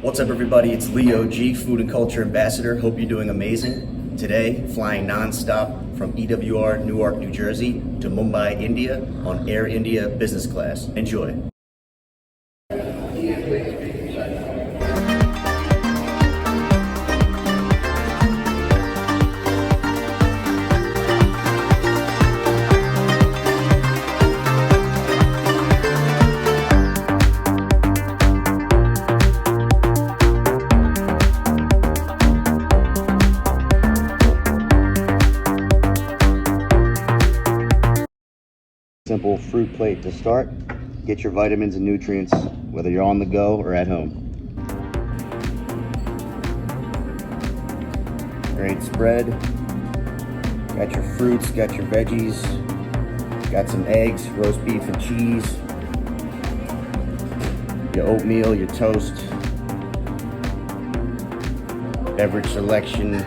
What's up, everybody? It's Leo G, Food and Culture Ambassador. Hope you're doing amazing. Today, flying non-stop from EWR, Newark, New Jersey to Mumbai, India on Air India Business Class. Enjoy. Simple fruit plate to start. Get your vitamins and nutrients, whether you're on the go or at home. Great spread. Got your fruits, got your veggies, got some eggs, roast beef and cheese, your oatmeal, your toast, beverage selection.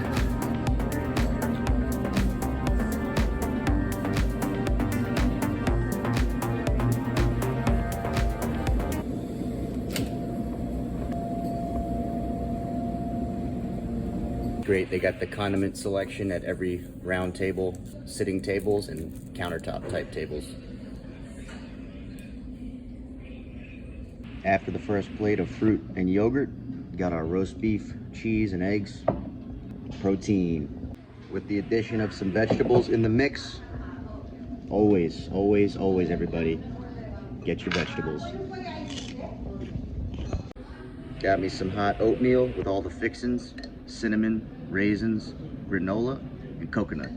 Great, they got the condiment selection at every round table, sitting tables, and countertop type tables. After the first plate of fruit and yogurt, got our roast beef, cheese, and eggs. Protein. With the addition of some vegetables in the mix. Always, always, always, everybody, get your vegetables. Got me some hot oatmeal with all the fixins, cinnamon, raisins, granola, and coconut.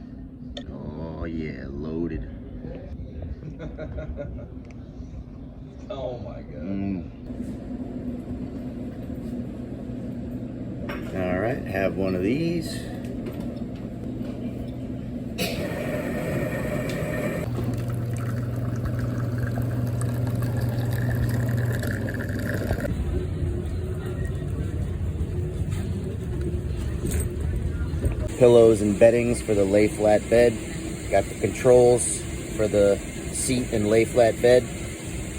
Oh yeah, loaded. Oh my god. All right, have one of these. Pillows and beddings for the lay flat bed. Got the controls for the seat and lay flat bed,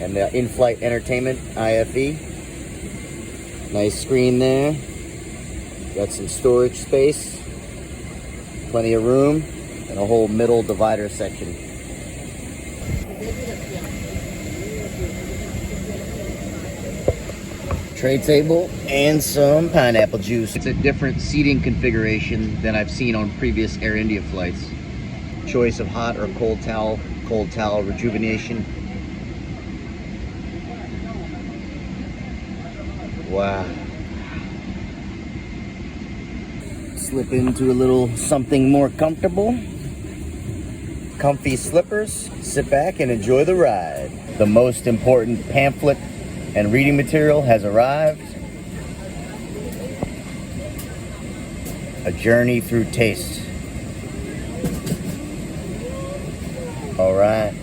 and the in-flight entertainment IFE. Nice screen there. Got some storage space, plenty of room, and a whole middle divider section. Tray table and some pineapple juice. It's a different seating configuration than I've seen on previous Air India flights. Choice of hot or cold towel rejuvenation. Wow. Slip into a little something more comfortable. Comfy slippers. Sit back and enjoy the ride. The most important pamphlet and reading material has arrived. A Journey Through Taste. All right.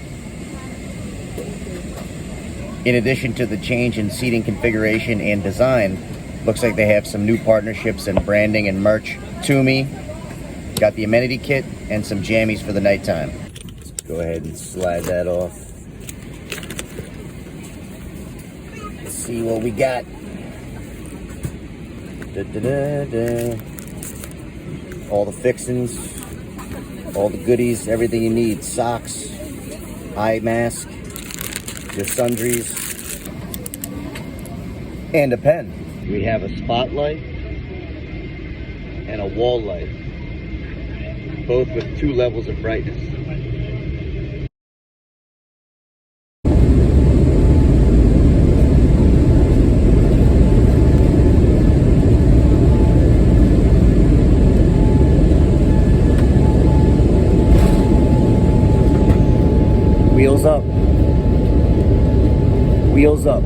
In addition to the change in seating configuration and design, looks like they have some new partnerships and branding and merch to me. Got the amenity kit and some jammies for the nighttime. Let's go ahead and slide that off. See what we got. All the fixings, all the goodies, everything you need. Socks, eye mask, your sundries, and a pen. We have a spotlight and a wall light, both with 2 levels of brightness. Wheels up. Wheels up.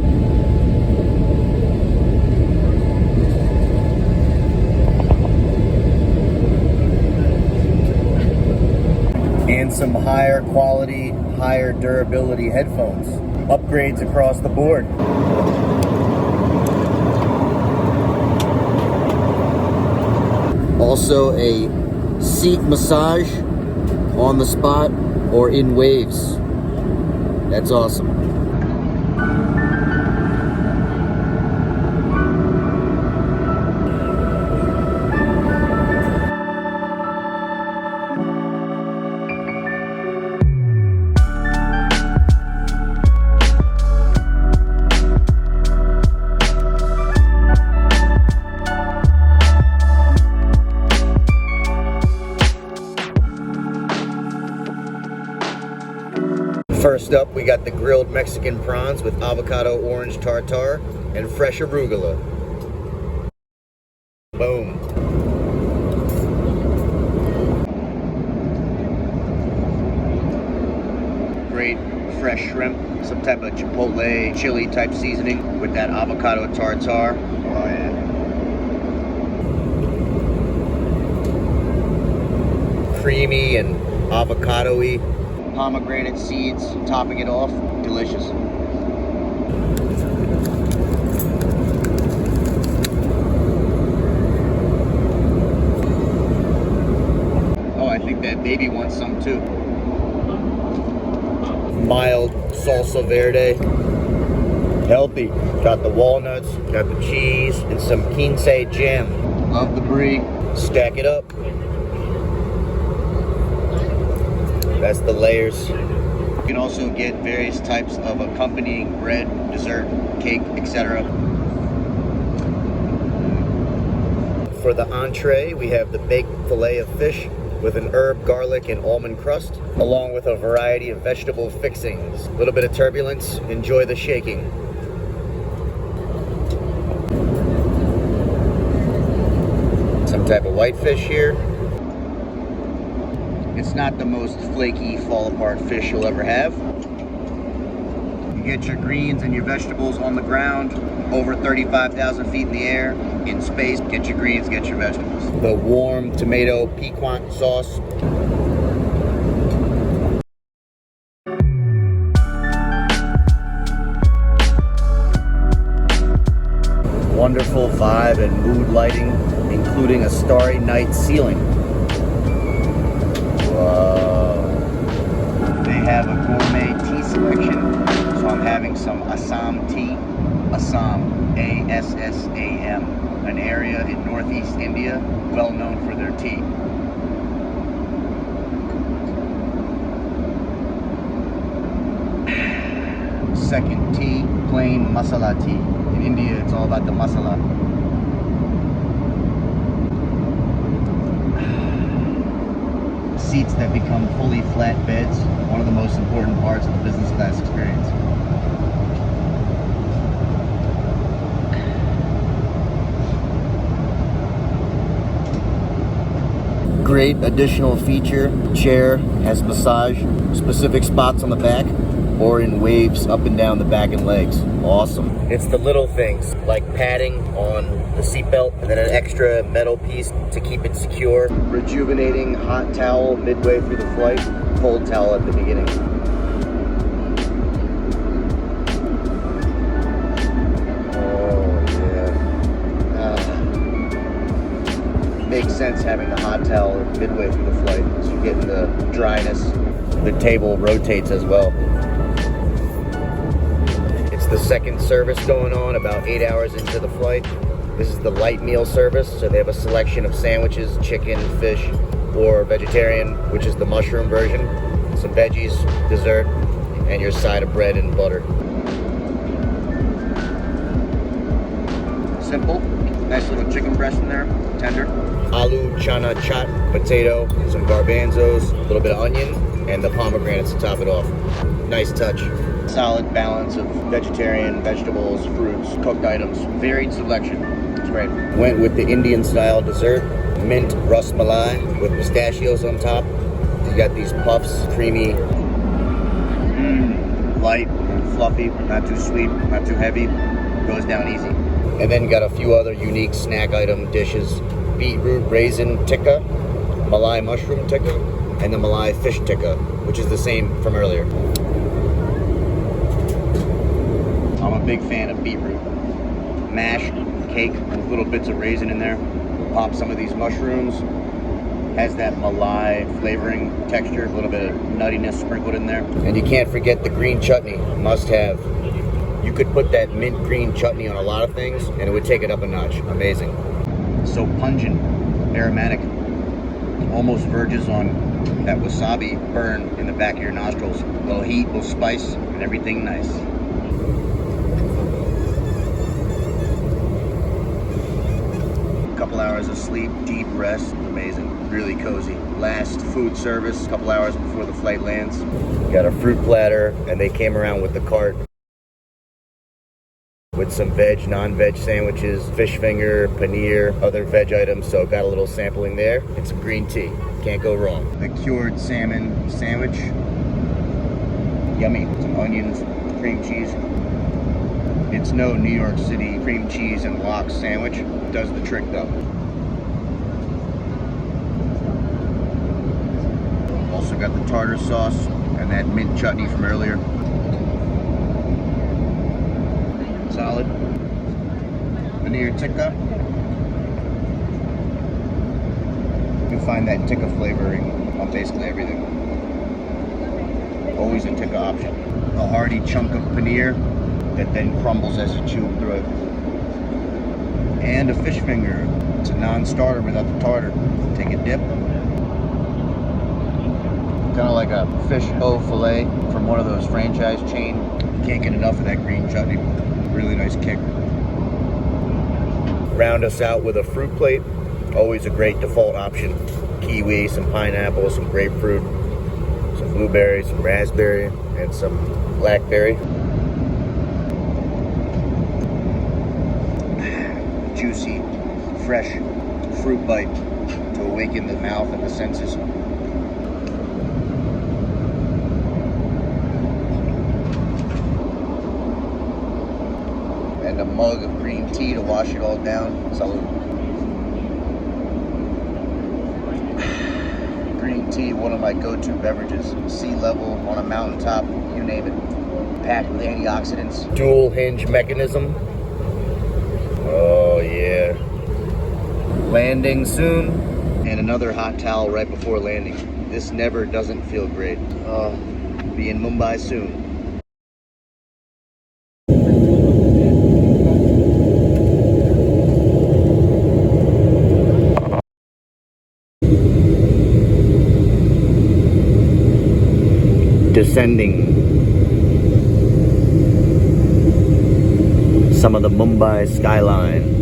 And some higher quality, higher durability headphones. Upgrades across the board. Also a seat massage on the spot or in waves. That's awesome. First up, we got the grilled Mexican prawns with avocado orange tartare and fresh arugula. Boom. Great fresh shrimp, some type of chipotle chili type seasoning with that avocado tartare. Oh yeah. Creamy and avocado-y. Pomegranate seeds topping it off. Delicious. Oh, I think that baby wants some too. Mild salsa verde. Healthy. Got the walnuts, got the cheese, and some quince jam. Love the brie. Stack it up. That's the layers. You can also get various types of accompanying bread, dessert, cake, etc. For the entree, we have the baked fillet of fish with an herb, garlic, and almond crust, along with a variety of vegetable fixings. A little bit of turbulence, enjoy the shaking. Some type of whitefish here. It's not the most flaky, fall-apart fish you'll ever have. You get your greens and your vegetables on the ground, over 35,000 feet in the air, in space. Get your greens, get your vegetables. The warm tomato piquant sauce. Wonderful vibe and mood lighting, including a starry night ceiling. They have a gourmet tea selection, so I'm having some Assam tea. Assam, A-S-S-A-M, an area in northeast India well known for their tea. Second tea, plain masala tea. In India, it's all about the masala. Seats that become fully flat beds, one of the most important parts of the business class experience. Great additional feature, chair has massage specific spots on the back or in waves up and down the back and legs. Awesome. It's the little things like padding on the seatbelt and then an extra metal piece to keep it secure. Rejuvenating hot towel midway through the flight, cold towel at the beginning. Oh yeah. Makes sense having the hot towel midway through the flight so you're getting the dryness. The table rotates as well. The second service going on about 8 hours into the flight. This is the light meal service, so they have a selection of sandwiches, chicken, fish, or vegetarian, which is the mushroom version, some veggies, dessert, and your side of bread and butter. Simple. Nice little chicken breast in there, tender. Aloo chana chaat, potato, some garbanzos, a little bit of onion, and the pomegranates to top it off. Nice touch. Solid balance of vegetarian, vegetables, fruits, cooked items, varied selection. It's great. Went with the Indian style dessert, mint ras malai with pistachios on top. You got these puffs, creamy, light, fluffy, not too sweet, not too heavy, goes down easy. And then got a few other unique snack item dishes, beetroot raisin tikka, malai mushroom tikka, and the malai fish tikka, which is the same from earlier. I'm a big fan of beetroot. Mashed cake with little bits of raisin in there. Pop some of these mushrooms. Has that malai flavoring texture, a little bit of nuttiness sprinkled in there. And you can't forget the green chutney, must have. You could put that mint green chutney on a lot of things and it would take it up a notch. Amazing. So pungent, aromatic, almost verges on that wasabi burn in the back of your nostrils. A little heat, a little spice, and everything nice. hours of sleep, deep rest, amazing, really cozy. Last food service, a couple hours before the flight lands. Got a fruit platter, and they came around with the cart with some veg, non-veg sandwiches, fish finger, paneer, other veg items, so got a little sampling there, and some green tea. Can't go wrong. The cured salmon sandwich. Yummy. Some onions, cream cheese. It's no New York City cream cheese and lox sandwich. Does the trick though. Also got the tartar sauce and that mint chutney from earlier. Solid. Paneer tikka. You can find that tikka flavoring on basically everything. Always a tikka option. A hearty chunk of paneer that then crumbles as you chew through it. And a fish finger. It's a non-starter without the tartar. Take a dip. Kind of like a fish au filet from one of those franchise chain. Can't get enough of that green chutney. Really nice kick. Round us out with a fruit plate. Always a great default option. Kiwi, some pineapple, some grapefruit, some blueberry, some raspberry, and some blackberry. Juicy, fresh fruit bite to awaken the mouth and the senses. And a mug of green tea to wash it all down. Salud. Green tea, one of my go-to beverages. Sea level, on a mountaintop, you name it. Packed with antioxidants. Dual hinge mechanism. Oh yeah. Landing soon. And another hot towel right before landing. This never doesn't feel great. Be in Mumbai soon. Descending some of the Mumbai skyline.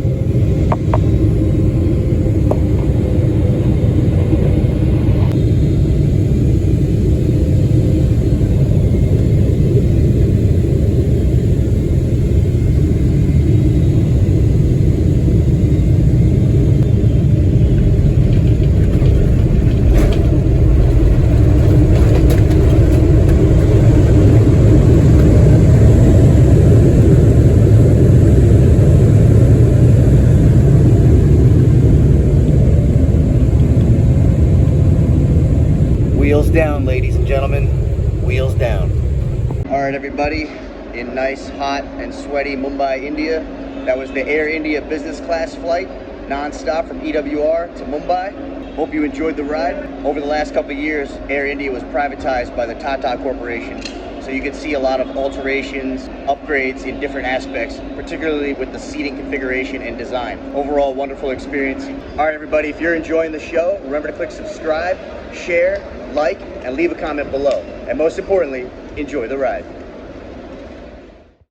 Wheels down, ladies and gentlemen. Wheels down. All right, everybody. In nice, hot, and sweaty Mumbai, India. That was the Air India business class flight, non-stop from EWR to Mumbai. Hope you enjoyed the ride. Over the last couple of years, Air India was privatized by the TATA Corporation. So you can see a lot of alterations, upgrades in different aspects, particularly with the seating configuration and design. Overall, wonderful experience. All right, everybody, if you're enjoying the show, remember to click subscribe, share, like, and leave a comment below. And most importantly, enjoy the ride.